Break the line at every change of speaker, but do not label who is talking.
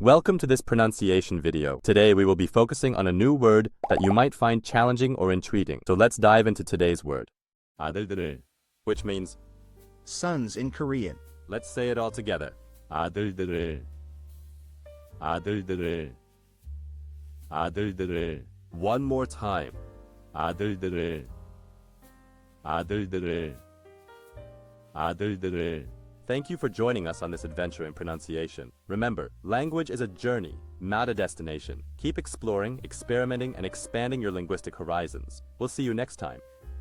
Welcome to this pronunciation video. Today we will be focusing on a new word that you might find challenging or intriguing. So let's dive into today's word. 아들들을, which means
sons in Korean.
Let's say it all together. 아들들을, 아들들을, 아들들을. One more time. 아들들을, 아들들을, 아들들을. Thank you for joining us on this adventure in pronunciation. Remember, language is a journey, not a destination. Keep exploring, experimenting, and expanding your linguistic horizons. We'll see you next time.